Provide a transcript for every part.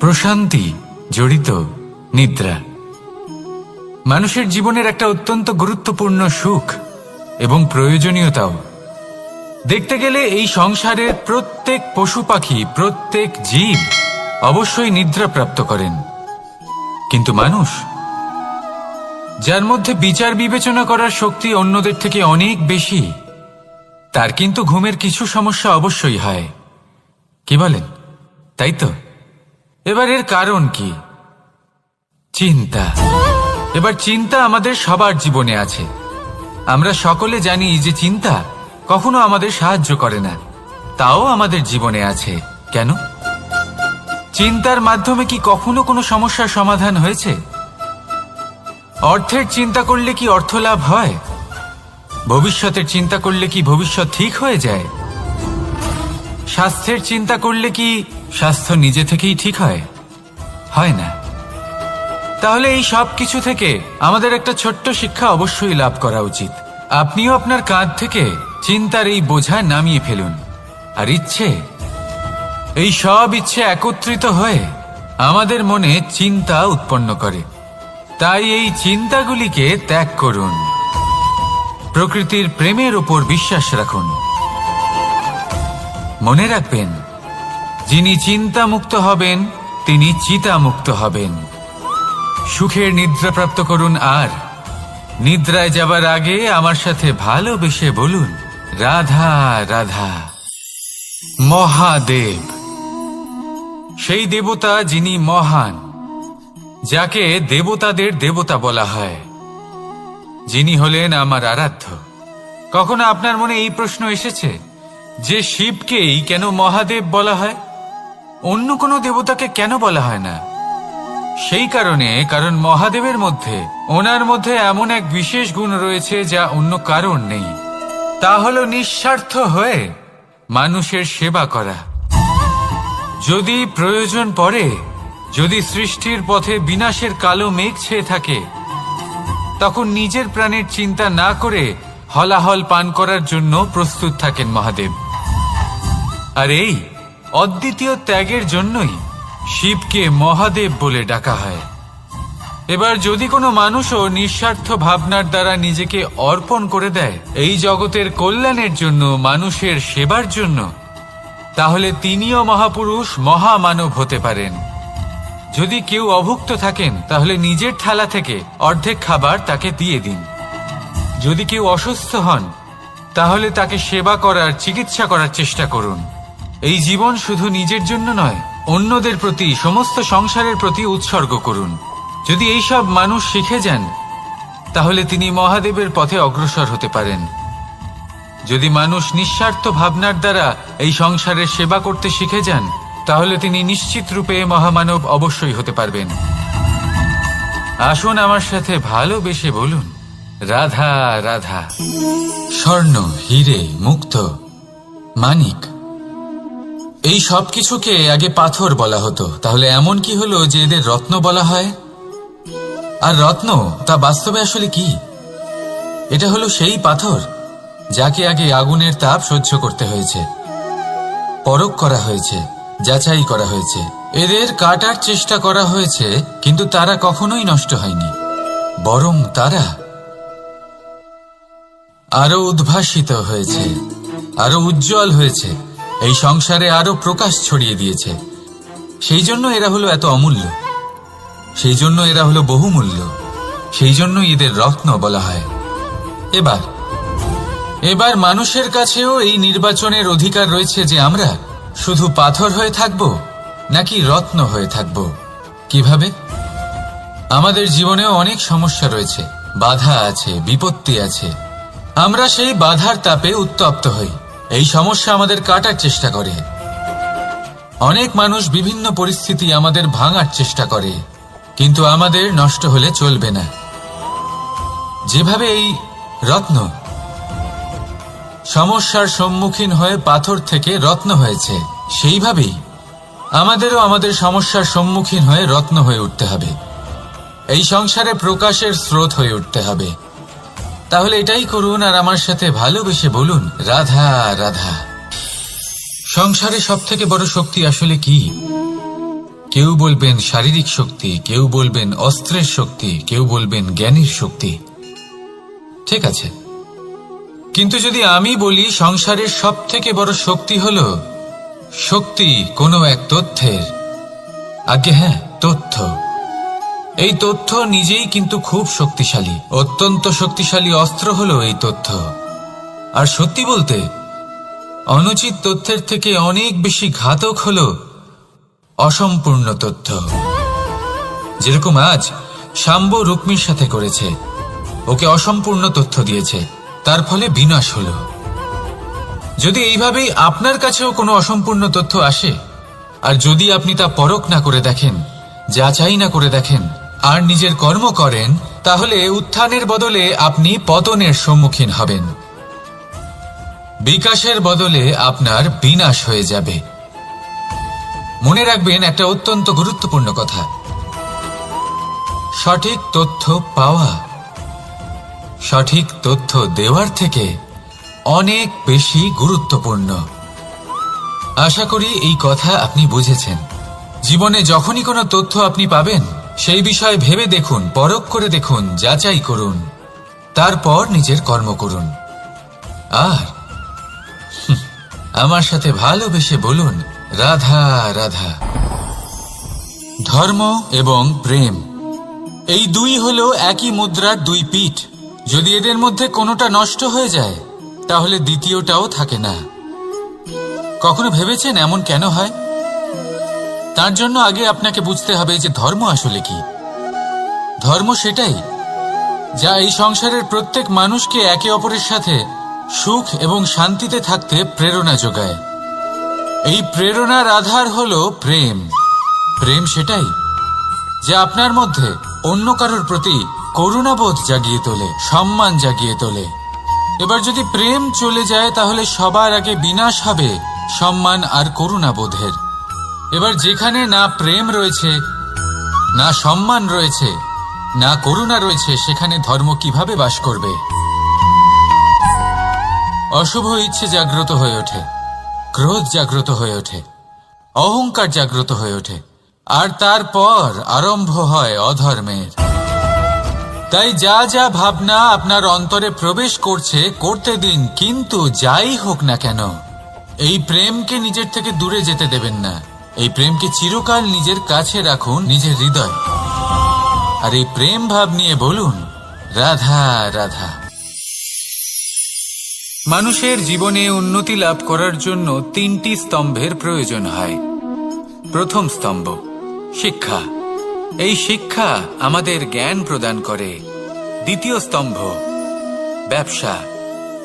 প্রশান্তি জড়িত নিদ্রা মানুষের জীবনের একটা অত্যন্ত গুরুত্বপূর্ণ সুখ এবং প্রয়োজনীয়তাও। দেখতে গেলে এই সংসারের প্রত্যেক পশু পাখি, প্রত্যেক জীব অবশ্যই নিদ্রা প্রাপ্ত করেন, কিন্তু মানুষ, যার মধ্যে বিচার বিবেচনা করার শক্তি অন্যদের থেকে অনেক বেশি, তার কিন্তু ঘুমের কিছু সমস্যা অবশ্যই হয়। কি বলেন, তাই তো? এবার এর কারণ কি? চিন্তা। এবার চিন্তা আমাদের সবার জীবনে আছে। আমরা সকলে জানি যে চিন্তা কখনো আমাদের সাহায্য করে না, তাও আমাদের জীবনে আছে। কেন? চিন্তার মাধ্যমে কি কখনো কোনো সমস্যার সমাধান হয়েছে? অর্থের চিন্তা করলে কি অর্থ লাভ হয়? ভবিষ্যতের চিন্তা করলে কি ভবিষ্যৎ ঠিক হয়ে যায়? স্বাস্থ্যের চিন্তা করলে কি স্বাস্থ্য নিজে থেকেই ঠিক হয়? হয় না। তাহলে এই সব কিছু থেকে আমাদের একটা ছোট্ট শিক্ষা অবশ্যই লাভ করা উচিত। আপনিও আপনার কাঁধ থেকে চিন্তার এই বোঝা নামিয়ে ফেলুন। আর এই সব ইচ্ছে একত্রিত হয়ে আমাদের মনে চিন্তা উৎপন্ন করে। তাই এই চিন্তাগুলিকে ত্যাগ করুন। প্রকৃতির প্রেমের উপর বিশ্বাস রাখুন। মনে রাখবেন, যিনি চিন্তামুক্ত হবেন তিনি চিতামুক্ত হবেন। সুখের নিদ্রা প্রাপ্ত করুন, আর নিদ্রায় যাবার আগে আমার সাথে ভালোবেসে বলুন, রাধা রাধা। মহাদেব, সেই দেবতা যিনি মহান, যাকে দেবতাদের দেবতা বলা হয়, যিনি হলেন আমার আরাধ্য। কখনো আপনার মনে এই প্রশ্ন এসেছে যে শিবকেই কেন মহাদেব বলা হয়, অন্য কোনো দেবতাকে কেন বলা হয় না? সেই কারণ মহাদেবের মধ্যে, ওনার মধ্যে এমন এক বিশেষ গুণ রয়েছে যা অন্য কারণ নেই। তা হলো নিঃস্বার্থ হয়ে মানুষের সেবা করা। যদি প্রয়োজন পড়ে, যদি সৃষ্টির পথে বিনাশের কালো মেঘ ছেয়ে থাকে, তখন নিজের প্রাণের চিন্তা না করে হলাহল পান করার জন্য প্রস্তুত থাকেন মহাদেব। আর এই অদ্বিতীয় ত্যাগের জন্যই শিবকে মহাদেব বলে ডাকা হয়। এবার যদি কোনো মানুষও নিঃস্বার্থ ভাবনার দ্বারা নিজেকে অর্পণ করে দেয় এই জগতের কল্যাণের জন্য, মানুষের সেবার জন্য, তাহলে তিনিও মহাপুরুষ, মহামানব হতে পারেন। যদি কেউ অভুক্ত থাকেন, তাহলে নিজের থালা থেকে অর্ধেক খাবার তাকে দিয়ে দিন। যদি কেউ অসুস্থ হন, তাহলে তাকে সেবা করার, চিকিৎসা করার চেষ্টা করুন। এই জীবন শুধু নিজের জন্য নয়, অন্যদের প্রতি, সমস্ত সংসারের প্রতি উৎসর্গ করুন। যদি এইসব মানুষ শিখে যান, তাহলে তিনি মহাদেবের পথে অগ্রসর হতে পারেন। যদি মানুষ নিঃস্বার্থ ভাবনার দ্বারা এই সংসারের সেবা করতে শিখে যান, তাহলে তিনি নিশ্চিত রূপে মহামানব অবশ্যই হতে পারবেন। আসুন আমার সাথে ভালোবেসে বলুন, রাধা রাধা। স্বর্ণ, হিরে, মুক্ত, মানিক, এই সব কিছুকে আগে পাথর বলা হতো। তাহলে এমন কি হলো যে এদের রত্ন বলা হয়? আর রত্ন তা বাস্তবে আসলে কি? এটা হলো সেই পাথর যাকে আগে আগুনের তাপ সহ্য করতে হয়েছে, পরখ করা হয়েছে, যাচাই করা হয়েছে, এদের কাটার চেষ্টা করা হয়েছে, কিন্তু তারা কখনোই নষ্ট হয়নি, বরং তারা আরো উদ্ভাসিত হয়েছে, আরো উজ্জ্বল হয়েছে, এই সংসারে আরো প্রকাশ ছড়িয়ে দিয়েছে। সেই জন্য এরা হলো এত অমূল্য, সেই জন্য এরা হলো বহুমূল্য, সেই জন্য এদের রত্ন বলা হয়। এবার মানুষের কাছেও এই নির্বাচনের অধিকার রয়েছে যে আমরা শুধু পাথর হয়ে থাকব নাকি রত্ন হয়ে থাকব। কিভাবে? আমাদের জীবনেও অনেক সমস্যা রয়েছে, বাধা আছে, বিপত্তি আছে। আমরা সেই বাধার তাপে উত্তপ্ত হই, এই সমস্যা আমাদের কাটার চেষ্টা করে। অনেক মানুষ বিভিন্ন পরিস্থিতি আমাদের ভাঙার চেষ্টা করে, কিন্তু আমাদের নষ্ট হলে চলবে না। যেভাবে এই রত্ন সমস্যার সম্মুখীন হয়ে পাথর থেকে রত্ন হয়েছে, সেইভাবেই আমাদেরও আমাদের সমস্যার সম্মুখীন হয়ে রত্ন হয়ে উঠতে হবে, এই সংসারে প্রকাশের স্রোত হয়ে উঠতে হবে। তাহলে এটাই করুন, আর আমার সাথে ভালোবেসে বলুন, রাধা রাধা। সংসারে সব থেকে বড় শক্তি আসলে কি? কেউ বলবেন শারীরিক শক্তি, কেউ বলবেন অস্ত্রের শক্তি, কেউ বলবেন জ্ঞানের শক্তি। ঠিক আছে, কিন্তু যদি আমি বলি সংসারের সব থেকে বড় শক্তি হল শক্তি কোনো এক তথ্যের, আজ্ঞে হ্যাঁ, তথ্য। এই তথ্য নিজেই কিন্তু খুব শক্তিশালী, অত্যন্ত শক্তিশালী অস্ত্র হলো এই তথ্য। আর সত্যি বলতে অনুচিত তথ্যের থেকে অনেক বেশি ঘাতক হলো অসম্পূর্ণ তথ্য। যেরকম আজ শাম্ব রুক্মির সাথে করেছে, ওকে অসম্পূর্ণ তথ্য দিয়েছে, তার ফলে বিনাশ হলো। যদি এইভাবেই আপনার কাছেও কোনো অসম্পূর্ণ তথ্য আসে, আর যদি আপনি তা পরখ না করে দেখেন, যাচাই না করে দেখেন, আর নিজের কর্ম করেন, তাহলে উত্থানের বদলে আপনি পতনের সম্মুখীন হবেন। বিকাশের বদলে আপনার বিনাশ হয়ে যাবে। মনে রাখবেন একটা অত্যন্ত গুরুত্বপূর্ণ কথা, সঠিক তথ্য পাওয়া সঠিক তথ্য দেওয়ার থেকে অনেক বেশি গুরুত্বপূর্ণ। আশা করি এই কথা আপনি বুঝেছেন। জীবনে যখনই কোনো তথ্য আপনি পাবেন, সেই বিষয়ে ভেবে দেখুন, পরখ করে দেখুন, যাচাই করুন, তারপর নিজের কর্ম করুন। আর আমার সাথে ভালোবেসে বলুন, রাধা রাধা। ধর্ম এবং প্রেম, এই দুই হলো একই মুদ্রার দুই পিঠ। যদি এদের মধ্যে কোনোটা নষ্ট হয়ে যায়, তাহলে দ্বিতীয়টাও থাকে না। কখনো ভেবেছেন এমন কেন হয়? তার জন্য আগে আপনাকে বুঝতে হবে যে ধর্ম আসলে কি। ধর্ম সেটাই যা এই সংসারের প্রত্যেক মানুষকে একে অপরের সাথে সুখ এবং শান্তিতে থাকতে প্রেরণা যোগায়। এই প্রেরণার আধার হলো প্রেম। প্রেম সেটাই যা আপনার মধ্যে অন্য কারোর প্রতি করুণাবোধ জাগিয়ে তোলে, সম্মান জাগিয়ে তোলে। এবার যদি প্রেম চলে যায়, তাহলে সবার আগে বিনাশ হবে সম্মান আর করুণাবোধের। এবার যেখানে না প্রেম রয়েছে, না সম্মান রয়েছে, না করুণা রয়েছে, সেখানে ধর্ম কিভাবে বাস করবে? অশুভ ইচ্ছে জাগ্রত হয়ে ওঠে, ক্রোধ জাগ্রত হয়ে ওঠে, অহংকার জাগ্রত হয়ে ওঠে, আর তারপর আরম্ভ হয় অধর্মের। তাই যা যা ভাবনা আপনার অন্তরে প্রবেশ করছে, করতে দিন, কিন্তু যাই হোক না কেন, এই প্রেমকে নিজের থেকে দূরে যেতে দেবেন না। এই প্রেমকে চিরকাল নিজের কাছে রাখুন, নিজের হৃদয়। আর এই প্রেম ভাব নিয়ে বলুন, রাধা রাধা। মানুষের জীবনে উন্নতি লাভ করার জন্য তিনটি স্তম্ভের প্রয়োজন হয়। প্রথম স্তম্ভ শিক্ষা। এই শিক্ষা আমাদের জ্ঞান প্রদান করে। দ্বিতীয় স্তম্ভ ব্যবসা,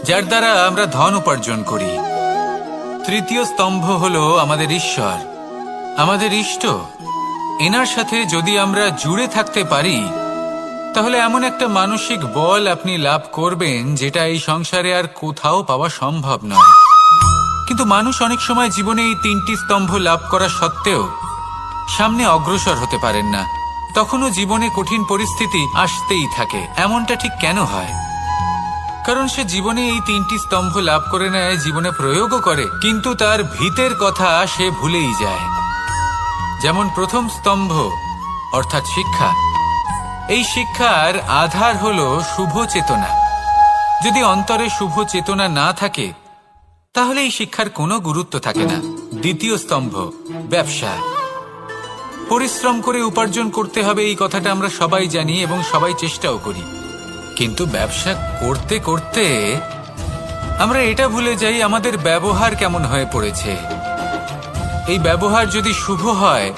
যার দ্বারা আমরা ধন উপার্জন করি। তৃতীয় স্তম্ভ হলো আমাদের ঈশ্বর, আমাদের ইষ্ট। এনার সাথে যদি আমরা জুড়ে থাকতে পারি, তাহলে এমন একটা মানসিক বল আপনি লাভ করবেন যেটা এই সংসারে আর কোথাও পাওয়া সম্ভব নয়। কিন্তু মানুষ অনেক সময় জীবনে এই তিনটি স্তম্ভ লাভ করা সত্ত্বেও সামনে অগ্রসর হতে পারেন না। তখনও জীবনে কঠিন পরিস্থিতি আসতেই থাকে। এমনটা ঠিক কেন হয়? কারণ সে জীবনে এই তিনটি স্তম্ভ লাভ করে নেয়, জীবনে প্রয়োগও করে, কিন্তু তার ভিতের কথা সে ভুলেই যায়। যেমন প্রথম স্তম্ভ অর্থাৎ শিক্ষা। এই শিক্ষার আধার হলো শুভ চেতনা। যদি অন্তরে শুভ চেতনা না থাকে, তাহলে এই শিক্ষার কোনো গুরুত্ব থাকে না। দ্বিতীয় স্তম্ভ ব্যবসা। পরিশ্রম করে উপার্জন করতে হবে, এই কথাটা আমরা সবাই জানি এবং সবাই চেষ্টাও করি। কিন্তু ব্যবসা করতে করতে আমরা এটা ভুলে যাই আমাদের ব্যবহার কেমন হয়ে পড়েছে। এই ব্যবহার যদি শুভ হয়,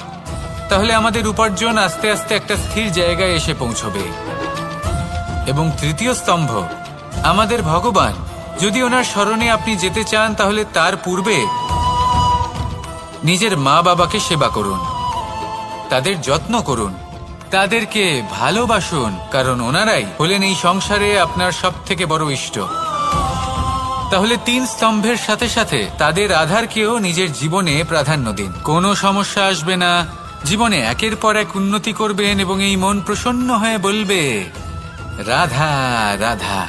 তাহলে আমাদের উপার্জন আস্তে আস্তে একটা স্থির জায়গায় এসে পৌঁছবে। এবং তৃতীয় স্তম্ভ আমাদের ভগবান। যদি ওনার স্মরণে আপনি যেতে চান, তাহলে তার পূর্বে নিজের মা বাবাকে সেবা করুন, তাদের যত্ন করুন, তাদেরকে ভালোবাসুন, কারণ ওনারাই হলেন এই সংসারে আপনার সব থেকে বড় ইষ্ট। তাহলে তিন স্তম্ভের সাথে সাথে তাদের আধারকেও নিজের জীবনে প্রাধান্য দিন। কোনো সমস্যা আসবে না, জীবনে একের পর এক উন্নতি করবেন এবং এই মন প্রসন্ন হয়ে বলবে, রাধা রাধা।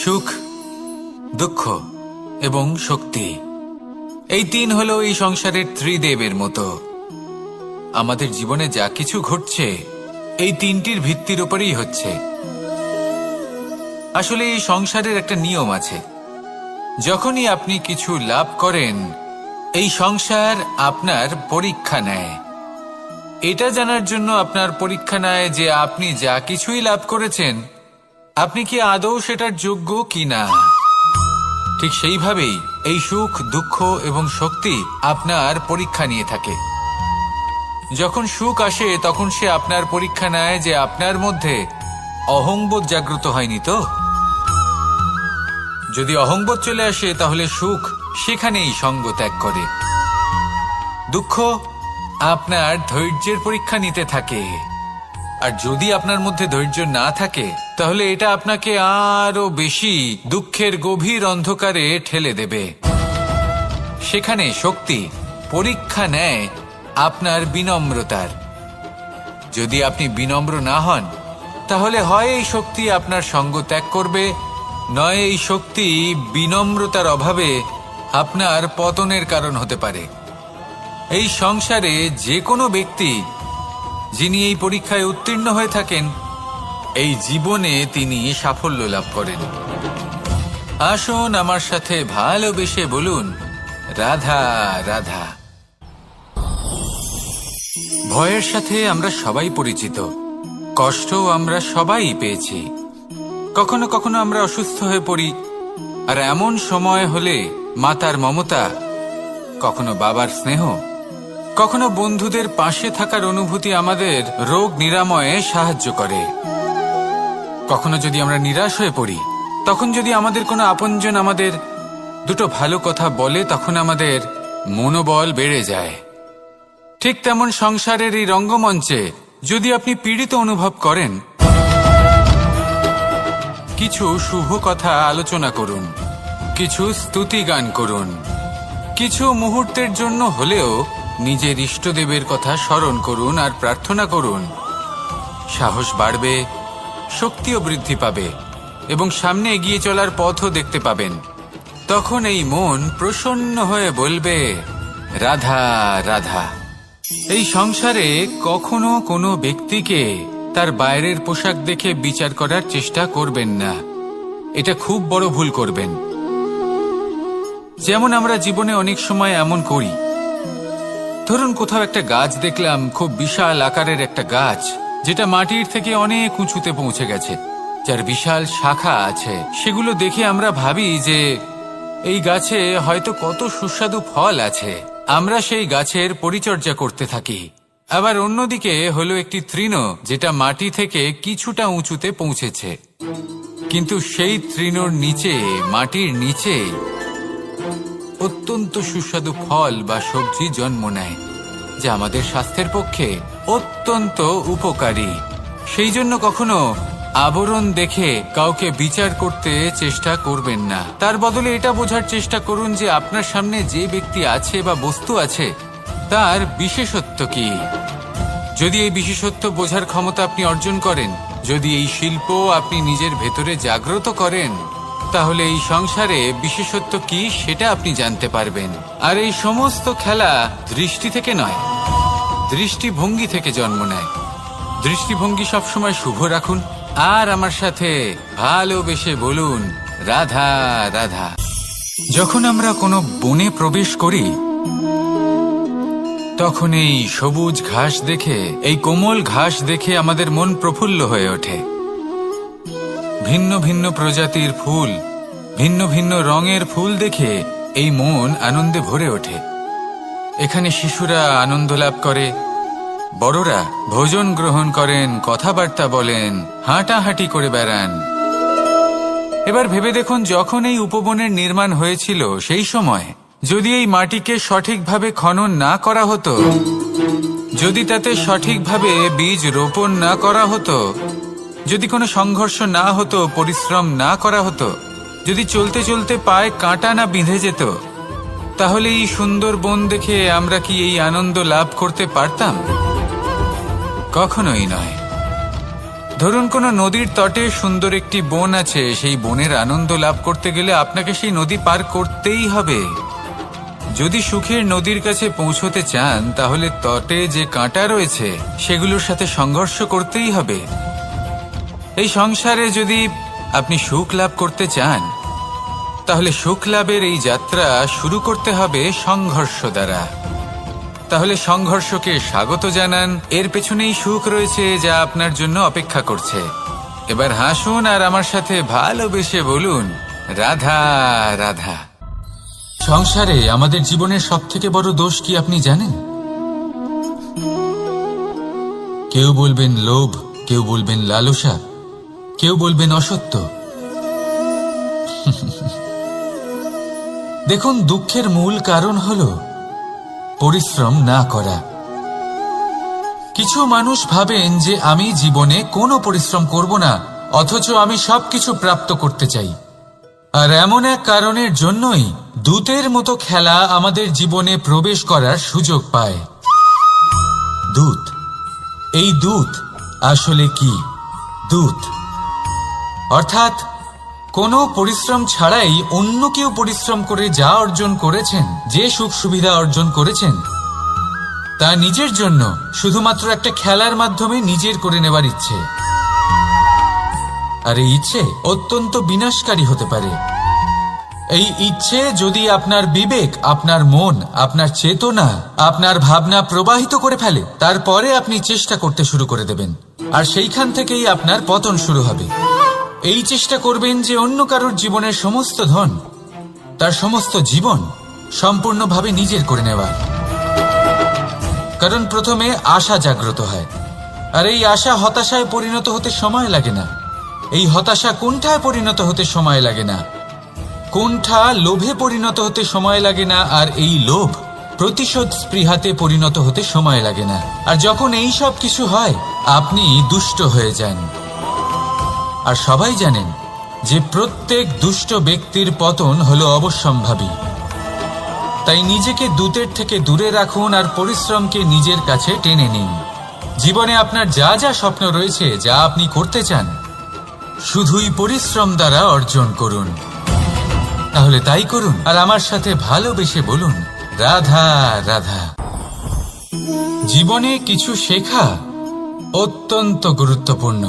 সুখ, দুঃখ এবং শক্তি এই তিন হলো এই সংসারের ত্রিদেবের মতো। আমাদের জীবনে যা কিছু ঘটছে এই তিনটির ভিত্তির উপরেই হচ্ছে। আসলে এই সংসারের একটা নিয়ম আছে, যখনই আপনি কিছু লাভ করেন এই সংসার আপনার পরীক্ষা নেয়। এটা জানার জন্য আপনার পরীক্ষা নেয় যে আপনি যা কিছুই লাভ করেছেন আপনি কি আদৌ সেটার যোগ্য কিনা। ঠিক সেইভাবেই এই সুখ, দুঃখ এবং শক্তি আপনার পরীক্ষা নিয়ে থাকে। যখন সুখ আসে তখন সে আপনার পরীক্ষা নেয় যে আপনার মধ্যে অহংবোধ জাগ্রত হয়নি তো। যদি অহংবোধ চলে আসে তাহলে সুখ সেখানেই সঙ্গ ত্যাগ করে। দুঃখ আপনার ধৈর্যের পরীক্ষা নিতে থাকে, আর যদি আপনার মধ্যে ধৈর্য না থাকে তাহলে এটা আপনাকে আরো বেশি দুঃখের গভীর অন্ধকারে ঠেলে দেবে। সেখানে শক্তি পরীক্ষা নেয় আপনার বিনম্রতার। যদি আপনি বিনম্র না হন তাহলে হয় এই শক্তি আপনার সঙ্গ ত্যাগ করবে, নয় এই শক্তি বিনম্রতার অভাবে আপনার পতনের কারণ হতে পারে। এই সংসারে যে কোনো ব্যক্তি যিনি এই পরীক্ষায় উত্তীর্ণ হয়ে থাকেন এই জীবনে তিনি সাফল্য লাভ করেন। আসুন আমার সাথে ভালোবেসে বলুন, রাধা রাধা। ভয়ের সাথে আমরা সবাই পরিচিত, কষ্টও আমরা সবাই পেয়েছি। কখনো কখনো আমরা অসুস্থ হয়ে পড়ি, আর এমন সময় হলে মাতার মমতা, কখনো বাবার স্নেহ, কখনো বন্ধুদের পাশে থাকার অনুভূতি আমাদের রোগ নিরাময়ে সাহায্য করে। কখনো যদি আমরা নিরাশ হয়ে পড়ি, তখন যদি আমাদের কোনো আপনজন আমাদের দুটো ভালো কথা বলে তখন আমাদের মনোবল বেড়ে যায়। ঠিক তেমন সংসারের এই রঙ্গমঞ্চে যদি আপনি পীড়িত অনুভব করেন, কিছু শুভ কথা আলোচনা করুন, কিছু স্তুতি গান করুন, কিছু মুহূর্তের জন্য হলেও নিজের ইষ্টদেবের কথা স্মরণ করুন আর প্রার্থনা করুন। সাহস বাড়বে, শক্তিও বৃদ্ধি পাবে এবং সামনে এগিয়ে চলার পথও দেখতে পাবেন। তখন এই মন প্রসন্ন হয়ে বলবে, রাধা রাধা। এই সংসারে কখনো কোনো ব্যক্তিকে তার বাইরের পোশাক দেখে বিচার করার চেষ্টা করবেন না, এটা খুব বড় ভুল করবেন। যেমন আমরা জীবনে অনেক সময় এমন করি, ধরুন কোথাও একটা গাছ দেখলাম, খুব বিশাল আকারের একটা গাছ যেটা মাটির থেকে অনেক উঁচুতে পৌঁছে গেছে, যার বিশাল শাখা আছে। সেগুলো দেখে আমরা ভাবি যে এই গাছে হয়তো কত সুস্বাদু ফল আছে, আমরা সেই গাছের পরিচর্যা করতে থাকি। আবার অন্যদিকে হলো একটি তৃণ যেটা মাটি থেকে কিছুটা উঁচুতে পৌঁছেছে, কিন্তু সেই তৃণর নিচে, মাটির নিচে অত্যন্ত সুস্বাদু ফল বা সবজি জন্ম নেয়, যা আমাদের স্বাস্থ্যের পক্ষে অত্যন্ত উপকারী। সেই জন্য কখনো আবরণ দেখে কাউকে বিচার করতে চেষ্টা করবেন না। তার বদলে এটা বোঝার চেষ্টা করুন যে আপনার সামনে যে ব্যক্তি আছে বা বস্তু আছে তার বিশেষত্ব কি। যদি এই বিশেষত্ব বোঝার ক্ষমতা আপনি অর্জন করেন, যদি এই শিল্প আপনি নিজের ভেতরে জাগ্রত করেন, তাহলে এই সংসারে বিশেষত্ব কি সেটা আপনি জানতে পারবেন। আর এই সমস্ত খেলা দৃষ্টি থেকে নয়, দৃষ্টিভঙ্গি থেকে জন্ম নেয়। দৃষ্টিভঙ্গি সবসময় শুভ রাখুন আর আমার সাথে ভালোবেসে বলুন, রাধা রাধা। যখন আমরা কোনো বনে প্রবেশ করি তখন এই সবুজ ঘাস দেখে, এই কোমল ঘাস দেখে আমাদের মন প্রফুল্ল হয়ে ওঠে। ভিন্ন ভিন্ন প্রজাতির ফুল, ভিন্ন ভিন্ন রঙের ফুল দেখে এই মন আনন্দে ভরে ওঠে। এখানে শিশুরা আনন্দ লাভ করে, বড়রা ভোজন গ্রহণ করেন, কথাবার্তা বলেন, হাঁটাহাঁটি করে বেড়ান। এবার ভেবে দেখুন, যখন এই উপবনের নির্মাণ হয়েছিল সেই সময় যদি এই মাটিকে সঠিকভাবে খনন না করা হতো, যদি তাতে সঠিকভাবে বীজ রোপণ না করা হতো, যদি কোনো সংঘর্ষ না হতো, পরিশ্রম না করা হতো, যদি চলতে চলতে পায়ে কাঁটা না বিঁধে যেত, তাহলে এই সুন্দর বন দেখে আমরা কি এই আনন্দ লাভ করতে পারতাম? কখনোই নয়। ধরুন কোনো নদীর তটে সুন্দর একটি বন আছে, সেই বনের আনন্দ লাভ করতে গেলে আপনাকে সেই নদী পার করতেই হবে। যদি সুখের নদীর কাছে পৌঁছতে চান তাহলে তটে যে কাঁটা রয়েছে সেগুলোর সাথে সংঘর্ষ করতেই হবে। এই সংসারে যদি আপনি সুখ লাভ করতে চান তাহলে সুখ লাভের এই যাত্রা শুরু করতে হবে সংঘর্ষ দ্বারা। তাহলে সংঘর্ষকে স্বাগত জানান, এর পেছনেই সুখ রয়েছে যা আপনার জন্য অপেক্ষা করছে। এবার হাসুন আর আমার সাথে ভালোবেসে বলুন, রাধা রাধা। সংসারে আমাদের জীবনের সবথেকে বড় দোষ কি আপনি জানেন? কেউ বলবেন লোভ, কেউ বলবেন লালসা, কেউ বলবেন অসত্য। দেখুন, দুঃখের মূল কারণ হলো পরিশ্রম না করা। কিছু মানুষ ভাবেন যে আমি জীবনে কোনো পরিশ্রম করব না, অথচ আমি সবকিছু প্রাপ্ত করতে চাই। আর এমন এক কারণের জন্যই দূতের মতো খেলা আমাদের জীবনে প্রবেশ করার সুযোগ পায়। দূত। এই দূত আসলে কি? দূত অর্থাৎ কোনো পরিশ্রম ছাড়াই অন্য কেউ পরিশ্রম করে যা অর্জন করেছেন, যে সুখ সুবিধা অর্জন করেছেন, তা নিজের জন্য শুধুমাত্র একটা খেলার মাধ্যমে নিজের করে নেবার ইচ্ছে। আর এই ইচ্ছে অত্যন্ত বিনাশকারী হতে পারে। এই ইচ্ছে যদি আপনার বিবেক, আপনার মন, আপনার চেতনা, আপনার ভাবনা প্রবাহিত করে ফেলে, তারপরে আপনি চেষ্টা করতে শুরু করে দেবেন, আর সেইখান থেকেই আপনার পতন শুরু হবে। এই চেষ্টা করবেন যে অন্য কারোর জীবনের সমস্ত ধন, তার সমস্ত জীবন সম্পূর্ণভাবে নিজের করে নেওয়ার। কারণ প্রথমে আশা জাগ্রত হয়, আর এই আশা হতাশায় পরিণত হতে সময় লাগে না। এই হতাশা কুণ্ঠায় পরিণত হতে সময় লাগে না, কুণ্ঠা লোভে পরিণত হতে সময় লাগে না, আর এই লোভ প্রতিশোধ স্পৃহাতে পরিণত হতে সময় লাগে না। আর যখন এই সব কিছু হয়, আপনি দুষ্ট হয়ে যান। আর সবাই জানেন যে প্রত্যেক দুষ্ট ব্যক্তির পতন হলো অবশ্যম্ভাবী। তাই নিজেকে দূতের থেকে দূরে রাখুন আর পরিশ্রমকে নিজের কাছে টেনে নিন। জীবনে আপনার যা যা স্বপ্ন রয়েছে, যা আপনি করতে চান, শুধুই পরিশ্রম দ্বারা অর্জন করুন। তাহলে তাই করুন আর আমার সাথে ভালোবেসে বলুন, রাধা রাধা। জীবনে কিছু শেখা অত্যন্ত গুরুত্বপূর্ণ।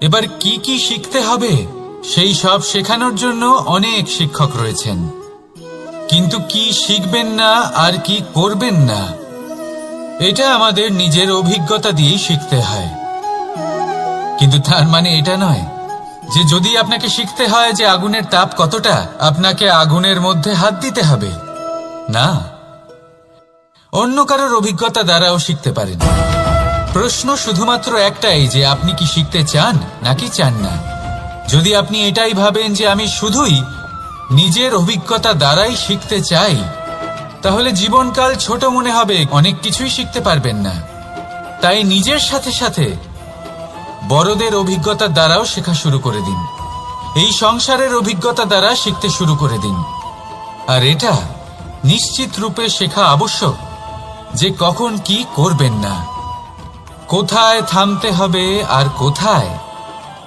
এবার কি কি শিখতে হবে সেই সব শেখানোর জন্য অনেক শিক্ষক রয়েছেন, কিন্তু কি শিখবেন না আর কি করবেন না, এটা আমাদের নিজের অভিজ্ঞতা দিয়ে শিখতে হয়। কিন্তু তার মানে এটা নয় যে যদি আপনাকে শিখতে হয় যে আগুনের তাপ কতটা, আপনাকে আগুনের মধ্যে হাত দিতে হবে। না, অন্য কারোর অভিজ্ঞতা দ্বারাও শিখতে পারেন। প্রশ্ন শুধুমাত্র একটাই যে আপনি কি শিখতে চান নাকি চান না। যদি আপনি এটাই ভাবেন যে আমি শুধুই নিজের অভিজ্ঞতা দ্বারাই শিখতে চাই, তাহলে জীবনকাল ছোট মনে হবে, অনেক কিছুই শিখতে পারবেন না। তাই নিজের সাথে সাথে বড়দের অভিজ্ঞতা দ্বারাও শেখা শুরু করে দিন। এই সংসারের অভিজ্ঞতা দ্বারা শিখতে শুরু করে দিন। আর এটা নিশ্চিত রূপে শেখা আবশ্যক যে কখন কি করবেন না, কোথায় থামতে হবে আর কোথায়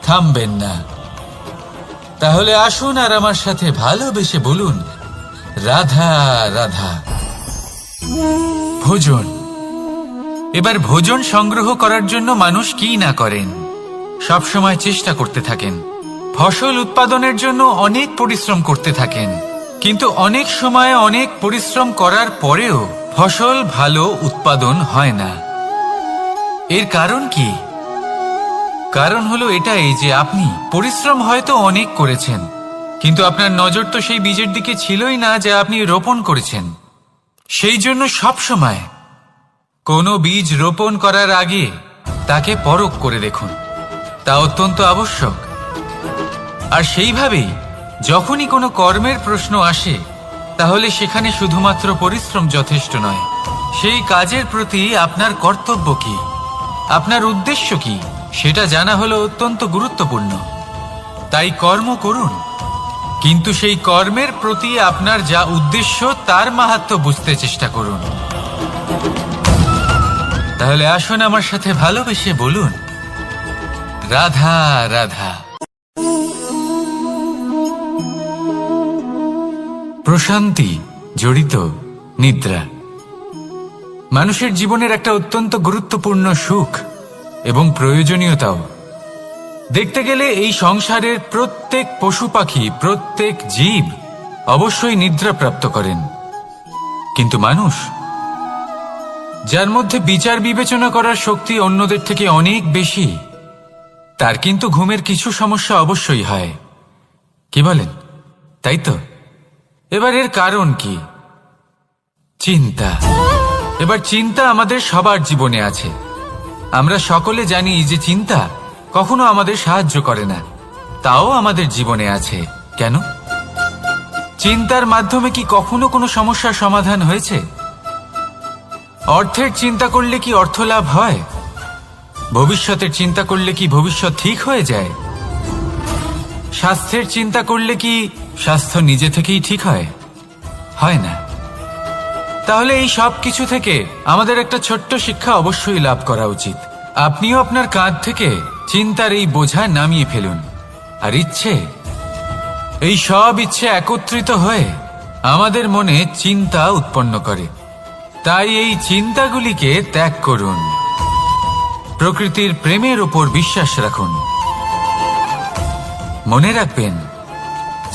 থামবেন না। তাহলে আসুন আর আমার সাথে ভালোবেসে বলুন, রাধা রাধা। ভোজন। এবার ভোজন সংগ্রহ করার জন্য মানুষ কি না করেন, সবসময় চেষ্টা করতে থাকেন। ফসল উৎপাদনের জন্য অনেক পরিশ্রম করতে থাকেন, কিন্তু অনেক সময় অনেক পরিশ্রম করার পরেও ফসল ভালো উৎপাদন হয় না। এর কারণ কি? কারণ হলো এটাই যে আপনি পরিশ্রম হয়তো অনেক করেছেন, কিন্তু আপনার নজর তো সেই বীজের দিকে ছিলই না যা আপনি রোপণ করেছেন। সেই জন্য সবসময় কোনো বীজ রোপণ করার আগে তাকে পরখ করে দেখুন, তা অত্যন্ত আবশ্যক। আর সেইভাবেই যখনই কোনো কর্মের প্রশ্ন আসে, তাহলে সেখানে শুধুমাত্র পরিশ্রম যথেষ্ট নয়। সেই কাজের প্রতি আপনার কর্তব্য কি, আপনার উদ্দেশ্য কি, সেটা জানা হলো অত্যন্ত গুরুত্বপূর্ণ। তাই কর্ম করুন, কিন্তু সেই কর্মের প্রতি আপনার যা উদ্দেশ্য তার মাহাত্ম্য বুঝতে চেষ্টা করুন। তাহলে আসুন আমার সাথে ভালোবেসে বলুন, রাধা রাধা। প্রশান্তি জড়িত নিদ্রা মানুষের জীবনের একটা অত্যন্ত গুরুত্বপূর্ণ সুখ এবং প্রয়োজনীয়তাও। দেখতে গেলে এই সংসারের প্রত্যেক পশু পাখি, প্রত্যেক জীব অবশ্যই নিদ্রা প্রাপ্ত করেন, কিন্তু মানুষ, যার মধ্যে বিচার বিবেচনা করার শক্তি অন্যদের থেকে অনেক বেশি, তার কিন্তু ঘুমের কিছু সমস্যা অবশ্যই হয়। কি বলেন, তাই তো? এবার এর কারণ কি? চিন্তা। এবার চিন্তা আমাদের সবার জীবনে আছে। আমরা সকলে জানি যে চিন্তা কখনো আমাদের সাহায্য করে না, তাও আমাদের জীবনে আছে। কেন? চিন্তার মাধ্যমে কি কখনো কোনো সমস্যার সমাধান হয়েছে? অর্থের চিন্তা করলে কি অর্থ লাভ হয়? ভবিষ্যতের চিন্তা করলে কি ভবিষ্যৎ ঠিক হয়ে যায়? স্বাস্থ্যের চিন্তা করলে কি স্বাস্থ্য নিজে থেকেই ঠিক হয়? হয় না। তাহলে এই সব কিছু থেকে আমাদের একটা ছোট্ট শিক্ষা অবশ্যই লাভ করা উচিত। আপনিও আপনার কাঁধ থেকে চিন্তার এই বোঝা নামিয়ে ফেলুন। আর ইচ্ছে, এই সব ইচ্ছে একত্রিত হয়ে আমাদের মনে চিন্তা উৎপন্ন করে। তাই এই চিন্তাগুলিকে ত্যাগ করুন। প্রকৃতির প্রেমের উপর বিশ্বাস রাখুন। মনে রাখবেন,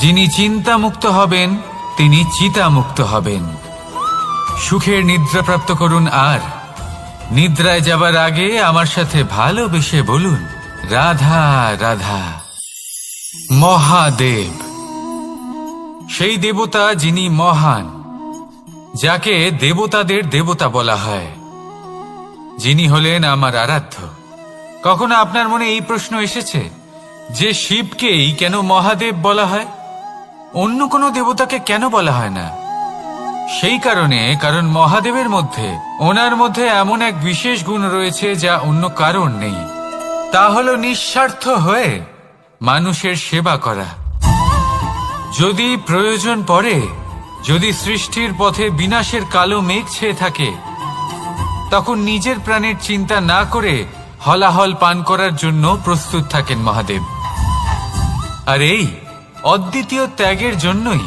যিনি চিন্তামুক্ত হবেন তিনি চিতামুক্ত হবেন। সুখের নিদ্রা প্রাপ্ত করুন, আর নিদ্রায় যাবার আগে আমার সাথে ভালোবেসে বলুন, রাধা রাধা। মহাদেব সেই দেবতা যিনি মহান, যাকে দেবতাদের দেবতা বলা হয়, যিনি হলেন আমার আরাধ্য। কখনো আপনার মনে এই প্রশ্ন এসেছে যে শিবকেই কেন মহাদেব বলা হয়, অন্য কোনো দেবতাকে কেন বলা হয় না? সেই কারণ মহাদেবের মধ্যে, ওনার মধ্যে এমন এক বিশেষ গুণ রয়েছে যা অন্য কারণ নেই। তা হলো নিঃস্বার্থ হয়ে মানুষের সেবা করা। যদি প্রয়োজন পড়ে, যদি সৃষ্টির পথে বিনাশের কালো মেঘ ছেয়ে থাকে, তখন নিজের প্রাণের চিন্তা না করে হলাহল পান করার জন্য প্রস্তুত থাকেন মহাদেব। আর এই অদ্বিতীয় ত্যাগের জন্যই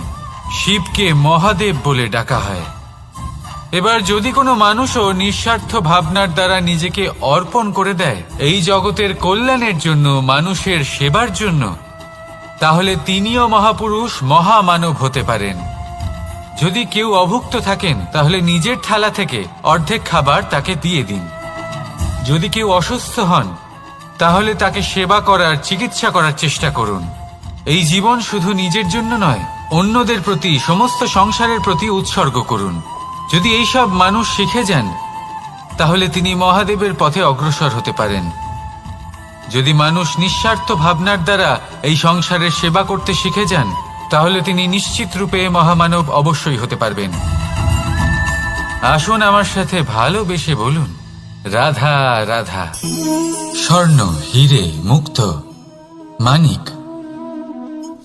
শিবকে মহাদেব বলে ডাকা হয়। এবার যদি কোনো মানুষও নিঃস্বার্থ ভাবনার দ্বারা নিজেকে অর্পণ করে দেয় এই জগতের কল্যাণের জন্য, মানুষের সেবার জন্য, তাহলে তিনিও মহাপুরুষ, মহামানব হতে পারেন। যদি কেউ অভুক্ত থাকেন, তাহলে নিজের থালা থেকে অর্ধেক খাবার তাকে দিয়ে দিন। যদি কেউ অসুস্থ হন, তাহলে তাকে সেবা করার, চিকিৎসা করার চেষ্টা করুন। এই জীবন শুধু নিজের জন্য নয়, অন্যদের প্রতি, সমস্ত সংসারের প্রতি উৎসর্গ করুন। যদি এইসব মানুষ শিখে যান, তাহলে তিনি মহাদেবের পথে অগ্রসর হতে পারেন। যদি মানুষ নিঃস্বার্থ ভাবনার দ্বারা এই সংসারের সেবা করতে শিখে যান, তাহলে তিনি নিশ্চিত রূপে মহামানব অবশ্যই হতে পারবেন। আসুন আমার সাথে ভালোবেসে বলুন, রাধা রাধা। স্বর্ণ, হিরে, মুক্ত, মানিক,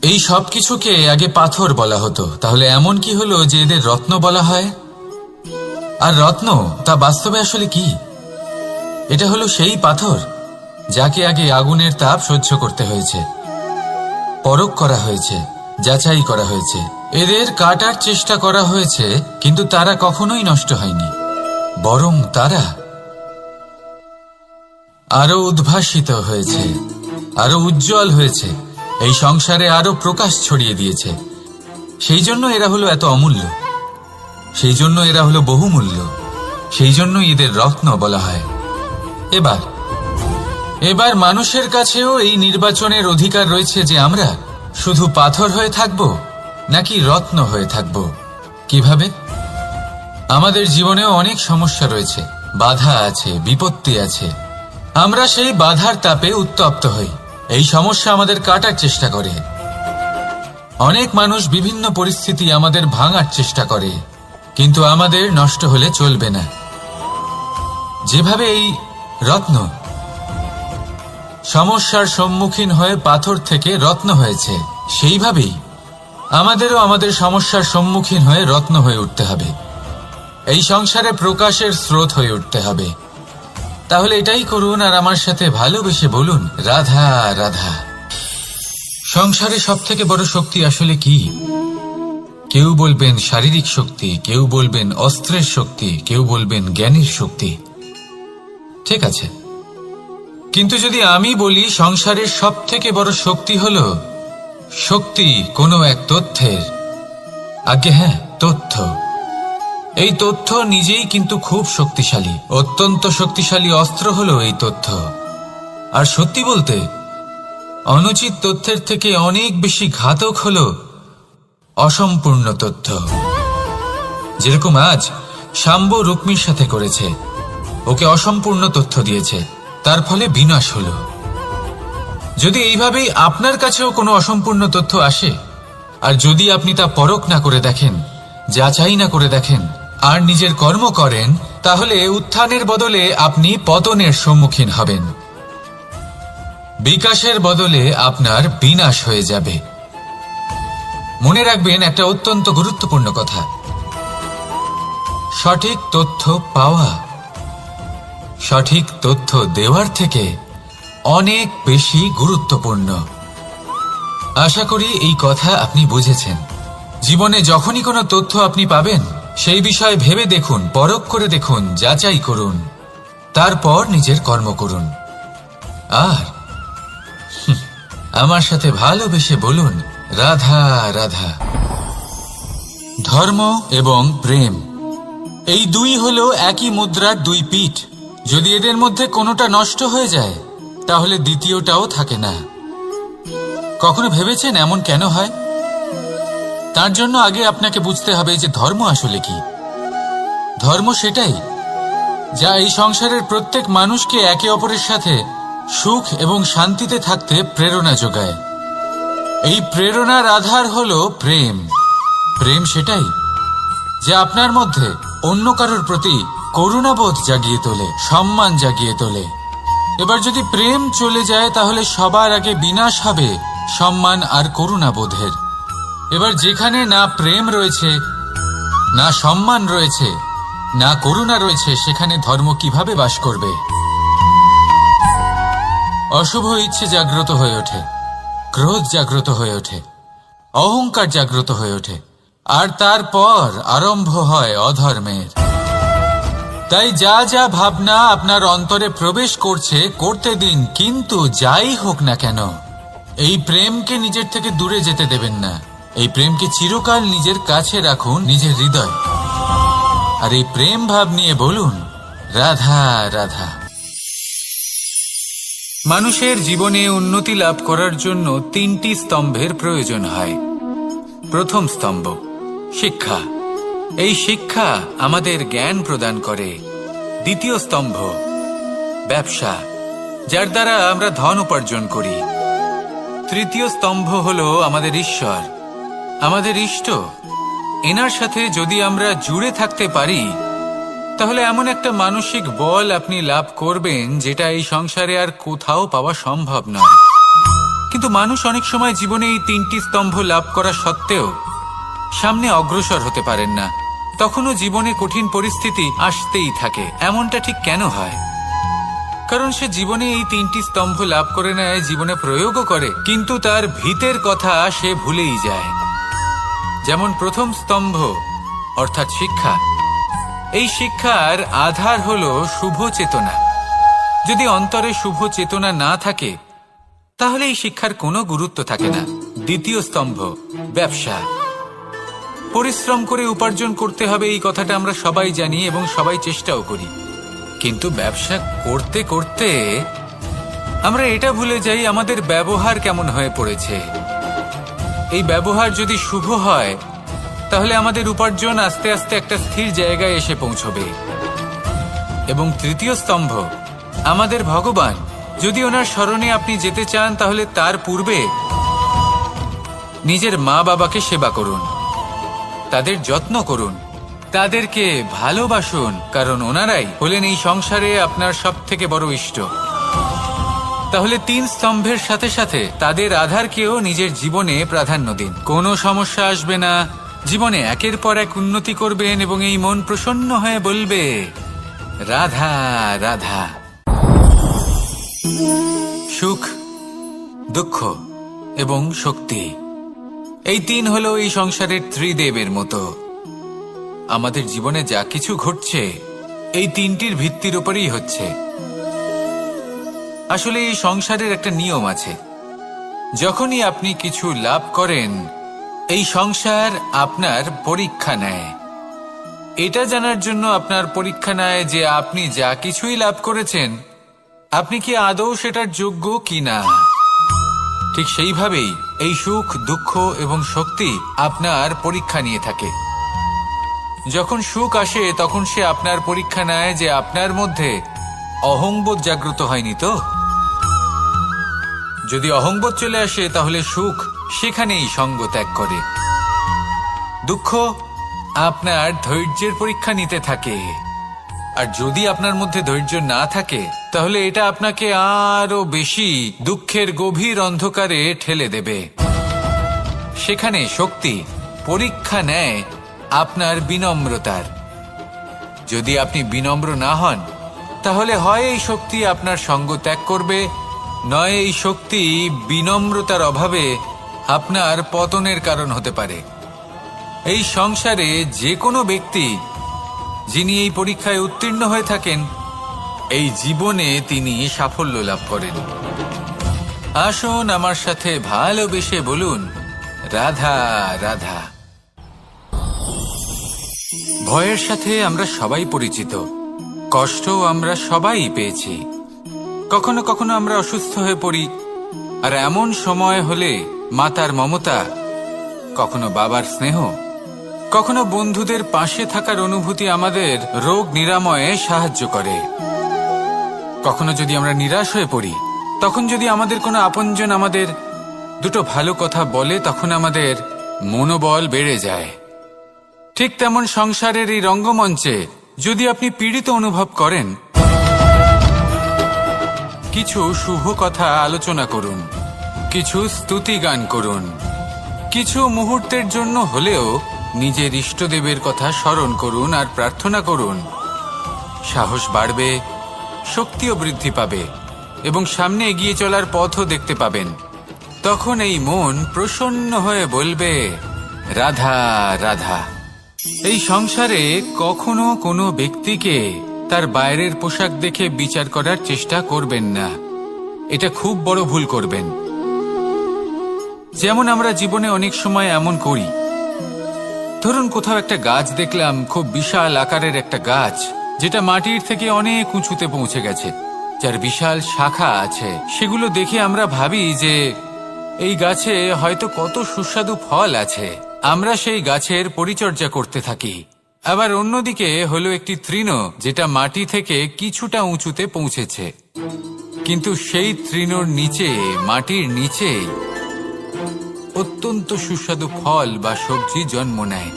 এই সব কিছুকে আগে পাথর বলা হতো। তাহলে এমন কি হলো যে এদের রত্ন বলা হয়? আর রত্ন তা বাস্তবে আসলে কি? এটা হলো সেই পাথর যাকে আগে আগুনের তাপ সহ্য করতে হয়েছে, পরখ করা হয়েছে, যাচাই করা হয়েছে, এদের কাটার চেষ্টা করা হয়েছে, কিন্তু তারা কখনোই নষ্ট হয়নি, বরং তারা আরো উদ্ভাসিত হয়েছে, আরো উজ্জ্বল হয়েছে, এই সংসারে আরো প্রকাশ ছড়িয়ে দিয়েছে। সেই জন্য এরা হলো এত অমূল্য, সেই জন্য এরা হলো বহুমূল্য, সেই জন্য এদের রত্ন বলা হয়। এবার মানুষের কাছেও এই নির্বাচনের অধিকার রয়েছে যে আমরা শুধু পাথর হয়ে থাকব নাকি রত্ন হয়ে থাকব। কিভাবে? আমাদের জীবনেও অনেক সমস্যা রয়েছে, বাধা আছে, বিপত্তি আছে। আমরা সেই বাধার তাপে উত্তপ্ত হই, এই সমস্যা আমাদের কাটার চেষ্টা করে। অনেক মানুষ বিভিন্ন পরিস্থিতি আমাদের ভাঙার চেষ্টা করে, কিন্তু আমাদের নষ্ট হলে চলবে না। যেভাবে এই রত্ন সমস্যার সম্মুখীন হয়ে পাথর থেকে রত্ন হয়েছে, সেইভাবেই আমাদেরও আমাদের সমস্যার সম্মুখীন হয়ে রত্ন হয়ে উঠতে হবে, এই সংসারে প্রকাশের স্রোত হয়ে উঠতে হবে। তাহলে এটাই করুন আর আমার সাথে ভালোবেসে বলুন, রাধা রাধা। সংসারে সব থেকে বড় শক্তি আসলে কি? কেউ বলবেন শারীরিক শক্তি, কেউ বলবেন অস্ত্রের শক্তি, কেউ বলবেন জ্ঞানের শক্তি। ঠিক আছে, কিন্তু যদি আমি বলি সংসারের সব থেকে বড় শক্তি হল শক্তি কোনো এক তথ্যের, আজ্ঞে হ্যাঁ, তথ্য। এই তথ্য নিজেই কিন্তু খুব শক্তিশালী, অত্যন্ত শক্তিশালী অস্ত্র হলো এই তথ্য। আর সত্যি বলতে অনুচিত তথ্যের থেকে অনেক বেশি ঘাতক হলো অসম্পূর্ণ তথ্য। যেরকম আজ শাম্ব রুক্মির সাথে করেছে, ওকে অসম্পূর্ণ তথ্য দিয়েছে, তার ফলে বিনাশ হলো। যদি এইভাবেই আপনার কাছেও কোনো অসম্পূর্ণ তথ্য আসে, আর যদি আপনি তা পরখ না করে দেখেন, যাচাই না করে দেখেন, আর নিজের কর্ম করেন, তাহলে উত্থানের বদলে আপনি পতনের সম্মুখীন হবেন। বিকাশের বদলে আপনার বিনাশ হয়ে যাবে। মনে রাখবেন একটা অত্যন্ত গুরুত্বপূর্ণ কথা, সঠিক তথ্য পাওয়া সঠিক তথ্য দেওয়ার থেকে অনেক বেশি গুরুত্বপূর্ণ। আশা করি এই কথা আপনি বুঝেছেন। জীবনে যখনই কোনো তথ্য আপনি পাবেন, সেই বিষয়ে ভেবে দেখুন, পরখ করে দেখুন, যাচাই করুন, তারপর নিজের কর্ম করুন। আর আমার সাথে ভালোবেসে বলুন, রাধা রাধা। ধর্ম এবং প্রেম, এই দুই হলো একই মুদ্রার দুই পিঠ। যদি এদের মধ্যে কোনোটা নষ্ট হয়ে যায়, তাহলে দ্বিতীয়টাও থাকে না। কখনো ভেবেছেন এমন কেন হয়? তার জন্য আগে আপনাকে বুঝতে হবে যে ধর্ম আসলে কি। ধর্ম সেটাই যা এই সংসারের প্রত্যেক মানুষকে একে অপরের সাথে সুখ এবং শান্তিতে থাকতে প্রেরণা যোগায়। এই প্রেরণার আধার হলো প্রেম। প্রেম সেটাই যা আপনার মধ্যে অন্য কারোর প্রতি করুণাবোধ জাগিয়ে তোলে, সম্মান জাগিয়ে তোলে। এবার যদি প্রেম চলে যায়, তাহলে সবার আগে বিনাশ হবে সম্মান আর করুণাবোধের। এবার যেখানে না প্রেম রয়েছে, না সম্মান রয়েছে, না করুণা রয়েছে, সেখানে ধর্ম কিভাবে বাস করবে? অশুভ ইচ্ছে জাগ্রত হয়ে ওঠে, ক্রোধ জাগ্রত হয়ে ওঠে, অহংকার জাগ্রত হয়ে ওঠে, আর তারপর আরম্ভ হয় অধর্মের। তাই যা যা ভাবনা আপনার অন্তরে প্রবেশ করছে, করতে দিন, কিন্তু যাই হোক না কেন, এই প্রেমকে নিজের থেকে দূরে যেতে দেবেন না। এই প্রেমকে চিরকাল নিজের কাছে রাখুন, নিজের হৃদয়। আর এই প্রেম ভাব নিয়ে বলুন, রাধা রাধা। মানুষের জীবনে উন্নতি লাভ করার জন্য তিনটি স্তম্ভের প্রয়োজন হয়। প্রথম স্তম্ভ শিক্ষা। এই শিক্ষা আমাদের জ্ঞান প্রদান করে। দ্বিতীয় স্তম্ভ ব্যবসা, যার দ্বারা আমরা ধন উপার্জন করি। তৃতীয় স্তম্ভ হলো আমাদের ঈশ্বর, আমাদের ইষ্ট। এনার সাথে যদি আমরা জুড়ে থাকতে পারি, তাহলে এমন একটা মানসিক বল আপনি লাভ করবেন যেটা এই সংসারে আর কোথাও পাওয়া সম্ভব নয়। কিন্তু মানুষ অনেক সময় জীবনে এই তিনটি স্তম্ভ লাভ করা সত্ত্বেও সামনে অগ্রসর হতে পারেন না। তখনও জীবনে কঠিন পরিস্থিতি আসতেই থাকে। এমনটা ঠিক কেন হয়? কারণ সে জীবনে এই তিনটি স্তম্ভ লাভ করে নেয়, জীবনে প্রয়োগও করে, কিন্তু তার ভিতের কথা সে ভুলেই যায়। যেমন প্রথম স্তম্ভ অর্থাৎ শিক্ষা। এই শিক্ষার আধার হলো শুভ চেতনা। যদি অন্তরে শুভ চেতনা না থাকে, তাহলে এই শিক্ষার কোনো গুরুত্ব থাকে না। দ্বিতীয় স্তম্ভ ব্যবসা। পরিশ্রম করে উপার্জন করতে হবে, এই কথাটা আমরা সবাই জানি এবং সবাই চেষ্টাও করি। কিন্তু ব্যবসা করতে করতে আমরা এটা ভুলে যাই আমাদের ব্যবহার কেমন হয়ে পড়েছে। এই ব্যবহার যদি শুভ হয়, তাহলে আমাদের উপার্জন আস্তে আস্তে একটা স্থির জায়গায় এসে পৌঁছবে। এবং তৃতীয় স্তম্ভ আমাদের ভগবান। যদি ওনার স্মরণে আপনি যেতে চান, তাহলে তার পূর্বে নিজের মা বাবাকে সেবা করুন, তাদের যত্ন করুন, তাদেরকে ভালোবাসুন, কারণ ওনারাই হলেন এই সংসারে আপনার সব থেকে বড় ইষ্ট। তাহলে তিন স্তম্ভের সাথে সাথে তাদের আধারকেও নিজের জীবনে প্রাধান্য দিন। কোনো সমস্যা আসবে না, জীবনে একের পর এক উন্নতি করবেন এবং এই মন প্রসন্ন হয়ে বলবে, রাধা রাধা। সুখ, দুঃখ এবং শক্তি, এই তিন হলো এই সংসারের ত্রিদেবের মতো। আমাদের জীবনে যা কিছু ঘটছে এই তিনটির ভিত্তির উপরেই হচ্ছে। আসলে এই সংসারের একটা নিয়ম আছে, যখনই আপনি কিছু লাভ করেন এই সংসার আপনার পরীক্ষা নেয়। এটা জানার জন্য আপনার পরীক্ষা নেয় যে আপনি যা কিছুই লাভ করেছেন আপনি কি আদৌ সেটার যোগ্য কিনা। ঠিক সেইভাবেই এই সুখ, দুঃখ এবং শক্তি আপনার পরীক্ষা নিয়ে থাকে। যখন সুখ আসে তখন সে আপনার পরীক্ষা নেয় যে আপনার মধ্যে অহংবোধ জাগ্রত হয়নি তো। যদি অহংবোধ চলে আসে তাহলে সুখ সেখানেই সঙ্গ ত্যাগ করে। দুঃখ আপনার ধৈর্যের পরীক্ষা নিতে থাকে, আর যদি আপনার মধ্যে ধৈর্য না থাকে তাহলে এটা আপনাকে আরো বেশি দুঃখের গভীর অন্ধকারে ঠেলে দেবে। সেখানে শক্তি পরীক্ষা নেয় আপনার বিনম্রতার। যদি আপনি বিনম্র না হন তাহলে হয় এই শক্তি আপনার সঙ্গ ত্যাগ করবে, নয় এই শক্তি বিনম্রতার অভাবে আপনার পতনের কারণ হতে পারে। এই সংসারে যে কোনো ব্যক্তি যিনি এই পরীক্ষায় উত্তীর্ণ হয়ে থাকেন এই জীবনে তিনি সাফল্য লাভ করেন। আসুন আমার সাথে ভালোবেসে বলুন, রাধা রাধা। ভয়ের সাথে আমরা সবাই পরিচিত, কষ্ট আমরা সবাই পেয়েছি। কখনো কখনো আমরা অসুস্থ হয়ে পড়ি, আর এমন সময় হলে মাতার মমতা, কখনো বাবার স্নেহ, কখনো বন্ধুদের পাশে থাকার অনুভূতি আমাদের রোগ নিরাময়ে সাহায্য করে। কখনো যদি আমরা নিরাশ হয়ে পড়ি, তখন যদি আমাদের কোনো আপনজন আমাদের দুটো ভালো কথা বলে তখন আমাদের মনোবল বেড়ে যায়। ঠিক তেমন সংসারের এই রঙ্গমঞ্চে যদি আপনি পীড়িত অনুভব করেন, কিছু শুভ কথা আলোচনা করুন, কিছু স্তুতি গান করুন, কিছু মুহূর্তের জন্য হলেও নিজের ইষ্টদেবের কথা স্মরণ করুন আর প্রার্থনা করুন। সাহস বাড়বে, শক্তিও বৃদ্ধি পাবে এবং সামনে এগিয়ে চলার পথও দেখতে পাবেন। তখন এই মন প্রসন্ন হয়ে বলবে, রাধা রাধা। এই সংসারে কখনো কোনো ব্যক্তিকে তার বাইরের পোশাক দেখে বিচার করার চেষ্টা করবেন না, এটা খুব বড় ভুল করবেন। যেমন আমরা জীবনে অনেক সময় এমন করি, ধরুন কোথাও একটা গাছ দেখলাম, খুব বিশাল আকারের একটা গাছ, যেটা মাটির থেকে অনেক উঁচুতে পৌঁছে গেছে, যার বিশাল শাখা আছে। সেগুলো দেখে আমরা ভাবি যে এই গাছে হয়তো কত সুস্বাদু ফল আছে, আমরা সেই গাছের পরিচর্যা করতে থাকি। আবার অন্যদিকে হলো একটি তৃণ, যেটা মাটি থেকে কিছুটা উঁচুতে পৌঁছেছে, কিন্তু সেই তৃণর নিচে, মাটির নিচে অত্যন্ত সুস্বাদু ফল বা সবজি জন্ম নেয়,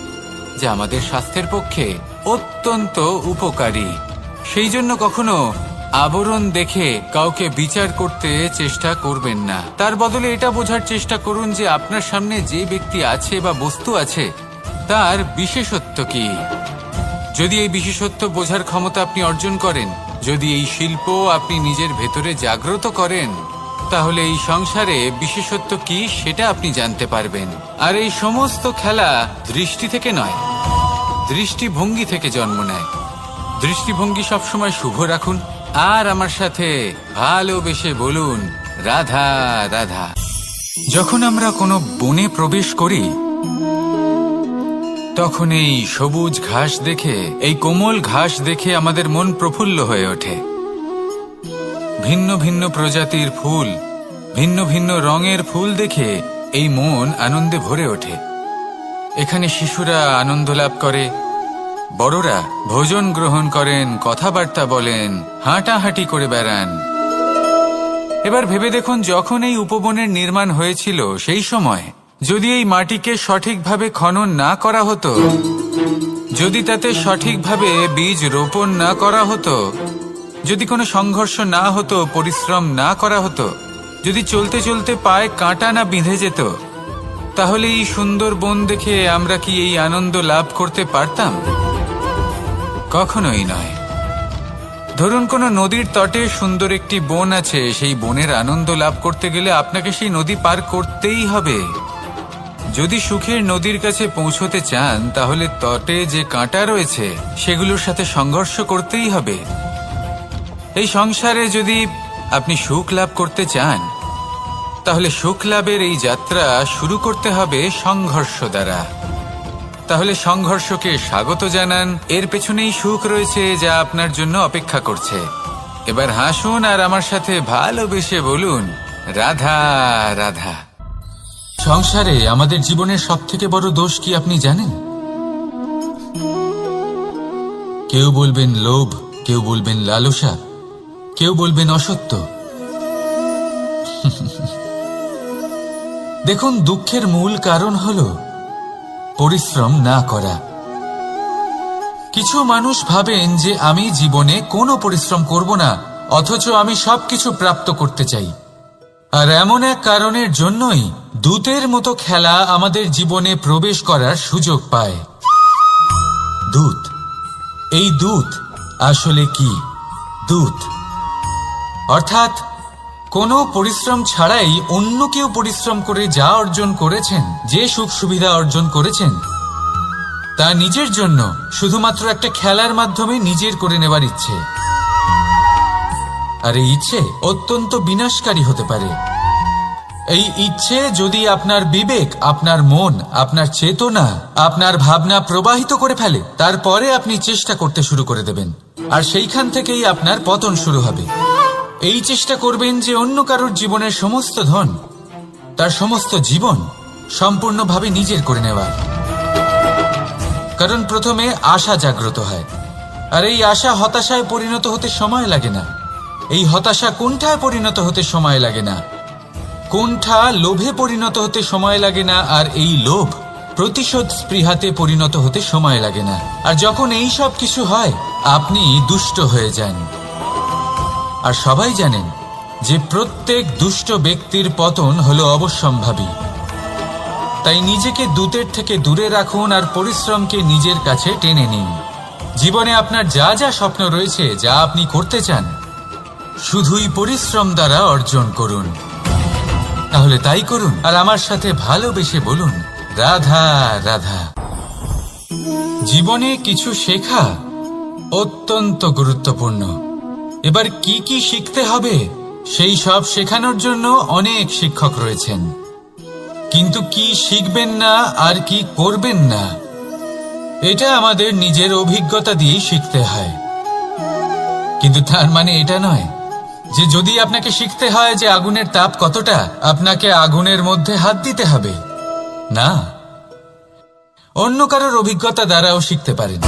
যা আমাদের স্বাস্থ্যের পক্ষে অত্যন্ত উপকারী। সেই জন্য কখনো আবরণ দেখে কাউকে বিচার করতে চেষ্টা করবেন না। তার বদলে এটা বোঝার চেষ্টা করুন যে আপনার সামনে যে ব্যক্তি আছে বা বস্তু আছে তার বিশেষত্ব কি। যদি এই বিশেষত্ব বোঝার ক্ষমতা আপনি অর্জন করেন, যদি এই শিল্প আপনি নিজের ভেতরে জাগ্রত করেন, তাহলে এই সংসারে বিশেষত্ব কি সেটা আপনি জানতে পারবেন। আর এই সমস্ত খেলা দৃষ্টি থেকে নয়, দৃষ্টিভঙ্গি থেকে জন্ম নেয়। দৃষ্টিভঙ্গি সবসময় শুভ রাখুন আর আমার সাথে ভালোবেসে বলুন, রাধা রাধা। যখন আমরা কোনো বনে প্রবেশ করি তখন এই সবুজ ঘাস দেখে, এই কোমল ঘাস দেখে আমাদের মন প্রফুল্ল হয়ে ওঠে। ভিন্ন ভিন্ন প্রজাতির ফুল, ভিন্ন ভিন্ন রঙের ফুল দেখে এই মন আনন্দে ভরে ওঠে। এখানে শিশুরা আনন্দ লাভ করে, বড়রা ভোজন গ্রহণ করেন, কথাবার্তা বলেন, হাঁটাহাঁটি করে বেড়ান। এবার ভেবে দেখুন, যখন এই উপবনের নির্মাণ হয়েছিল সেই সময় যদি এই মাটিকে সঠিকভাবে খনন না করা হতো, যদি তাতে সঠিকভাবে বীজ রোপণ না করা হতো, যদি কোনো সংঘর্ষ না হতো, পরিশ্রম না করা হতো, যদি চলতে চলতে পায়ে কাঁটা না বিঁধে যেত, তাহলে এই সুন্দর বন দেখে আমরা কি এই আনন্দ লাভ করতে পারতাম? কখনোই নয়। ধরুন কোনো নদীর তটে সুন্দর একটি বন আছে, সেই বনের আনন্দ লাভ করতে গেলে আপনাকে সেই নদী পার করতেই হবে। যদি সুখের নদীর কাছে পৌঁছতে চান তাহলে তটে যে কাঁটা রয়েছে সেগুলোর সাথে সংঘর্ষ করতেই হবে। এই সংসারে যদি আপনি সুখ লাভ করতে চান তাহলে সুখ লাভের এই যাত্রা শুরু করতে হবে সংঘর্ষ দ্বারা। তাহলে সংঘর্ষকে স্বাগত জানান, এর পেছনেই সুখ রয়েছে যা আপনার জন্য অপেক্ষা করছে। এবার হাসুন আর আমার সাথে ভালোবেসে বলুন, রাধা রাধা। সংসারে আমাদের জীবনের সবথেকে বড় দোষ কি আপনি জানেন? কেউ বলবেন লোভ, কেউ বলবেন লালসা, কেউ বলবেন অসত্য। দেখুন, দুঃখের মূল কারণ হলো পরিশ্রম না করা। কিছু মানুষ ভাবেন যে আমি জীবনে কোনো পরিশ্রম করব না, অথচ আমি সবকিছু প্রাপ্ত করতে চাই। আর এমন এক কারণের জন্যই দূতের মতো খেলা আমাদের জীবনে প্রবেশ করার সুযোগ পায়। দূত, এই দূত আসলে কি? দূত অর্থাৎ কোনো পরিশ্রম ছাড়াই অন্য কেউ পরিশ্রম করে যা অর্জন করেছেন, যে সুখ সুবিধা অর্জন করেছেন, তা নিজের জন্য শুধুমাত্র একটা খেলার মাধ্যমে নিজের করে নেবার ইচ্ছে। আর এই ইচ্ছে অত্যন্ত বিনাশকারী হতে পারে। এই ইচ্ছে যদি আপনার বিবেক, আপনার মন, আপনার চেতনা, আপনার ভাবনা প্রবাহিত করে ফেলে, তারপরে আপনি চেষ্টা করতে শুরু করে দেবেন, আর সেইখান থেকেই আপনার পতন শুরু হবে। এই চেষ্টা করবেন যে অন্য কারোর জীবনের সমস্ত ধন, তার সমস্ত জীবন সম্পূর্ণভাবে নিজের করে নেওয়ার। কারণ প্রথমে আশা জাগ্রত হয়, আর এই আশা হতাশায় পরিণত হতে সময় লাগে না। এই হতাশা কুণ্ঠায় পরিণত হতে সময় লাগে না, কুণ্ঠা লোভে পরিণত হতে সময় লাগে না, আর এই লোভ প্রতিশোধ স্পৃহাতে পরিণত হতে সময় লাগে না। আর যখন এই সব কিছু হয়, আপনি দুষ্ট হয়ে যান। আর সবাই জানেন যে প্রত্যেক দুষ্ট ব্যক্তির পতন হলো অবশ্যম্ভাবী। তাই নিজেকে দূতের থেকে দূরে রাখুন আর পরিশ্রমকে নিজের কাছে টেনে নিন। জীবনে আপনার যা যা স্বপ্ন রয়েছে, যা আপনি করতে চান, শুধুই পরিশ্রম দ্বারা অর্জন করুন। তাহলে তাই করুন আর আমার সাথে ভালোবেসে বলুন, রাধা রাধা। জীবনে কিছু শেখা অত্যন্ত গুরুত্বপূর্ণ। এবার কি কি শিখতে হবে সেই সব শেখানোর জন্য অনেক শিক্ষক রয়েছেন, কিন্তু কি শিখবেন না আর কি করবেন না, এটা আমাদের নিজের অভিজ্ঞতা দিয়েই শিখতে হয়। কিন্তু তার মানে এটা নয় যে যদি আপনাকে শিখতে হয় যে আগুনের তাপ কতটা, আপনাকে আগুনের মধ্যে হাত দিতে হবে। না, অন্য কারোর অভিজ্ঞতা দ্বারাও শিখতে পারেন।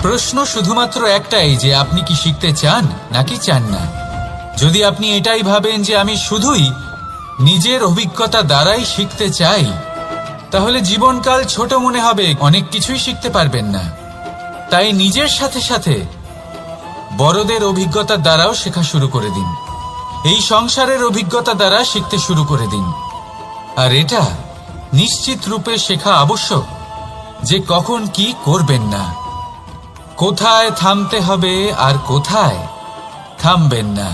প্রশ্ন শুধুমাত্র একটাই যে আপনি কি শিখতে চান নাকি চান না। যদি আপনি এটাই ভাবেন যে আমি শুধুই নিজের অভিজ্ঞতা দ্বারাই শিখতে চাই, তাহলে জীবনকাল ছোট মনে হবে, অনেক কিছুই শিখতে পারবেন না। তাই নিজের সাথে সাথে বড়দের অভিজ্ঞতা দ্বারাও শেখা শুরু করে দিন। এই সংসারের অভিজ্ঞতা দ্বারা শিখতে শুরু করে দিন। আর এটা নিশ্চিত রূপে শেখা আবশ্যক যে কখন কি করবেন না, কোথায় থামতে হবে আর কোথায় থামবেন না।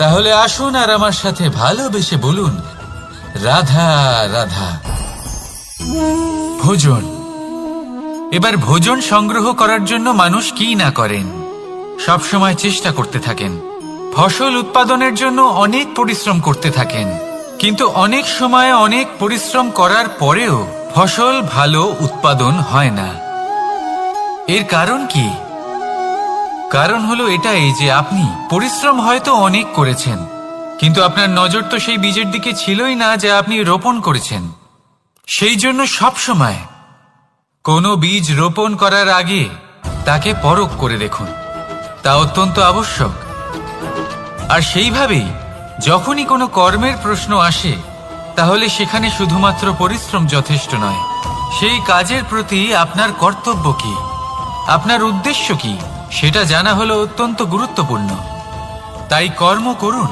তাহলে আসুন আর আমার সাথে ভালোবেসে বলুন, রাধা রাধা। ভোজন। এবার ভোজন সংগ্রহ করার জন্য মানুষ কি না করেন, সবসময় চেষ্টা করতে থাকেন। ফসল উৎপাদনের জন্য অনেক পরিশ্রম করতে থাকেন, কিন্তু অনেক সময় অনেক পরিশ্রম করার পরেও ফসল ভালো উৎপাদন হয় না। এর কারণ কি? কারণ হলো এটাই যে আপনি পরিশ্রম হয়তো অনেক করেছেন, কিন্তু আপনার নজর তো সেই বীজের দিকে ছিলই না যা আপনি রোপণ করেছেন। সেই জন্য সবসময় কোনো বীজ রোপণ করার আগে তাকে পরখ করে দেখুন, তা অত্যন্ত আবশ্যক। আর সেইভাবেই যখনই কোনো কর্মের প্রশ্ন আসে, তাহলে সেখানে শুধুমাত্র পরিশ্রম যথেষ্ট নয়। সেই কাজের প্রতি আপনার কর্তব্য কি, আপনার উদ্দেশ্য কি, সেটা জানা হলো অত্যন্ত গুরুত্বপূর্ণ। তাই কর্ম করুন,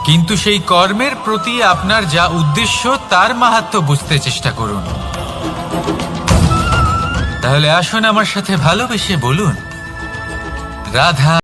কিন্তু সেই কর্মের প্রতি আপনার যা উদ্দেশ্য তার মাহাত্ম্য বুঝতে চেষ্টা করুন। তাহলে আসুন আমার সাথে ভালোবেসে বলুন, রাধা।